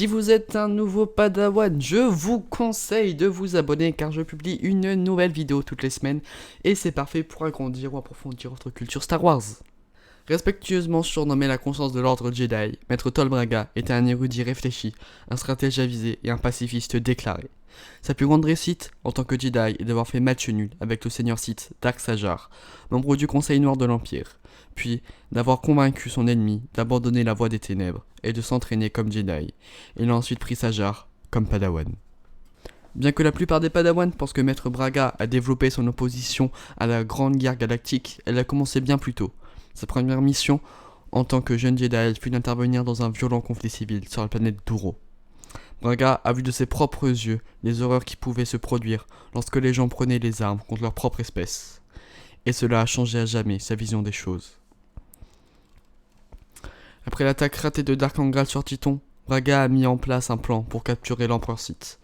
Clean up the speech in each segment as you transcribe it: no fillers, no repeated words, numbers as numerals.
Si vous êtes un nouveau padawan, je vous conseille de vous abonner car je publie une nouvelle vidéo toutes les semaines et c'est parfait pour agrandir ou approfondir votre culture Star Wars. Respectueusement surnommé la conscience de l'ordre Jedi, Maître Tol Braga était un érudit réfléchi, un stratège avisé et un pacifiste déclaré. Sa plus grande réussite en tant que Jedi est d'avoir fait match nul avec le seigneur Sith Dark Sajar, membre du Conseil Noir de l'Empire, puis d'avoir convaincu son ennemi d'abandonner la voie des ténèbres et de s'entraîner comme Jedi. Il a ensuite pris Sajar comme Padawan. Bien que la plupart des Padawans pensent que Maître Braga a développé son opposition à la Grande Guerre Galactique, elle a commencé bien plus tôt. Sa première mission en tant que jeune Jedi fut d'intervenir dans un violent conflit civil sur la planète Duro. Braga a vu de ses propres yeux les horreurs qui pouvaient se produire lorsque les gens prenaient les armes contre leur propre espèce. Et cela a changé à jamais sa vision des choses. Après l'attaque ratée de Dark Angral sur Tython, Braga a mis en place un plan pour capturer l'empereur Sith,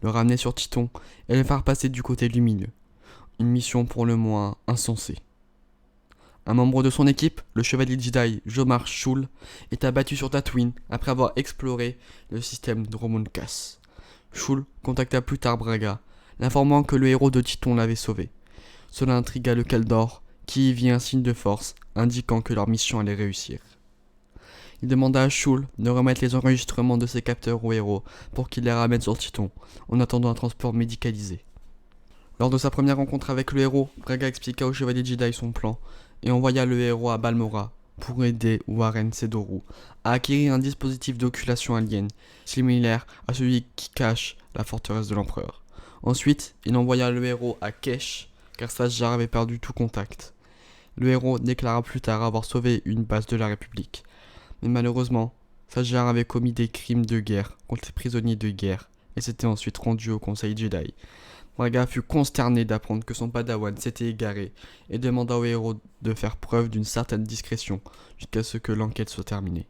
le ramener sur Tython et le faire passer du côté lumineux. Une mission pour le moins insensée. Un membre de son équipe, le chevalier Jedi Jomar Shul, est abattu sur Tatooine après avoir exploré le système de Dromund Kaas. Shul contacta plus tard Braga, l'informant que le héros de Tython l'avait sauvé. Cela intrigua le Kaldor, qui y vit un signe de force, indiquant que leur mission allait réussir. Il demanda à Shul de remettre les enregistrements de ses capteurs au héros pour qu'il les ramène sur Tython, en attendant un transport médicalisé. Lors de sa première rencontre avec le héros, Braga expliqua au chevalier Jedi son plan et envoya le héros à Balmorra pour aider Warren Sedoru à acquérir un dispositif d'occultation alien similaire à celui qui cache la forteresse de l'empereur. Ensuite, il envoya le héros à Kesh car Sajar avait perdu tout contact. Le héros déclara plus tard avoir sauvé une base de la République. Mais malheureusement, Sajar avait commis des crimes de guerre contre les prisonniers de guerre et s'était ensuite rendu au Conseil Jedi. Braga fut consterné d'apprendre que son padawan s'était égaré et demanda au héros de faire preuve d'une certaine discrétion jusqu'à ce que l'enquête soit terminée.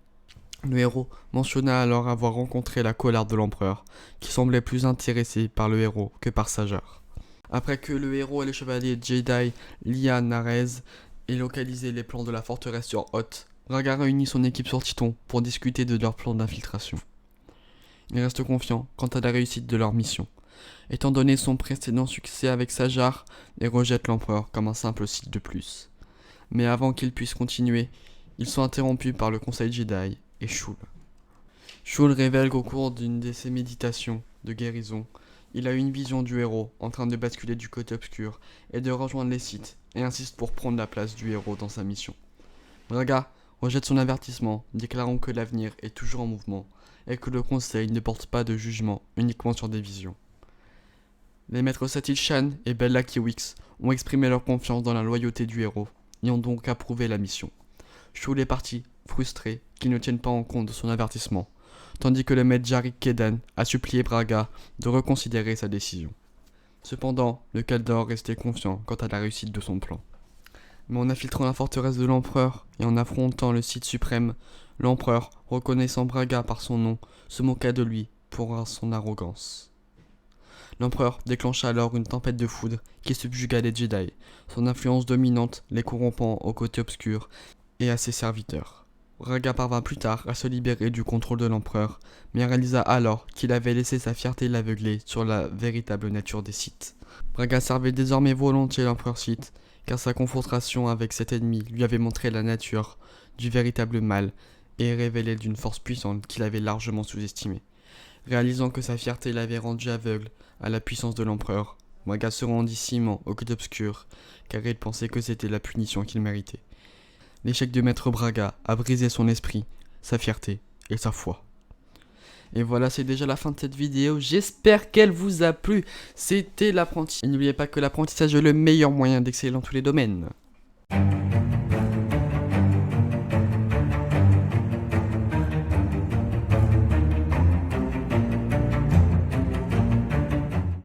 Le héros mentionna alors avoir rencontré la colère de l'empereur, qui semblait plus intéressé par le héros que par Sajar. Après que le héros et le chevalier Jedi Lia Narez aient localisé les plans de la forteresse sur Hoth, Braga réunit son équipe sur Tython pour discuter de leur plan d'infiltration. Il reste confiant quant à la réussite de leur mission, étant donné son précédent succès avec Sajar, et rejette l'empereur comme un simple Sith de plus. Mais avant qu'ils puissent continuer, ils sont interrompus par le Conseil Jedi et Shul. Shul révèle qu'au cours d'une de ses méditations de guérison, il a eu une vision du héros en train de basculer du côté obscur et de rejoindre les Sith, et insiste pour prendre la place du héros dans sa mission. Braga rejette son avertissement, déclarant que l'avenir est toujours en mouvement et que le conseil ne porte pas de jugement uniquement sur des visions. Les maîtres Sattil Shan et Bella Kiwix ont exprimé leur confiance dans la loyauté du héros et ont donc approuvé la mission. Shul est parti, frustré qu'ils ne tiennent pas en compte de son avertissement, tandis que le maître Jarek Kedan a supplié Braga de reconsidérer sa décision. Cependant, le Kaldor restait confiant quant à la réussite de son plan. Mais en infiltrant la forteresse de l'empereur et en affrontant le Sith suprême, l'empereur, reconnaissant Braga par son nom, se moqua de lui pour son arrogance. L'empereur déclencha alors une tempête de foudre qui subjugua les Jedi, son influence dominante les corrompant au côté obscur et à ses serviteurs. Braga parvint plus tard à se libérer du contrôle de l'empereur, mais réalisa alors qu'il avait laissé sa fierté l'aveugler sur la véritable nature des Sith. Braga servait désormais volontiers l'empereur Sith, car sa confrontation avec cet ennemi lui avait montré la nature du véritable mal et révélé d'une force puissante qu'il avait largement sous-estimée. Réalisant que sa fierté l'avait rendu aveugle à la puissance de l'empereur, Braga se rendit ciment au côté obscur, car il pensait que c'était la punition qu'il méritait. L'échec de Maître Braga a brisé son esprit, sa fierté et sa foi. Et voilà, c'est déjà la fin de cette vidéo, j'espère qu'elle vous a plu. C'était l'apprentissage. Et n'oubliez pas que l'apprentissage est le meilleur moyen d'exceller dans tous les domaines.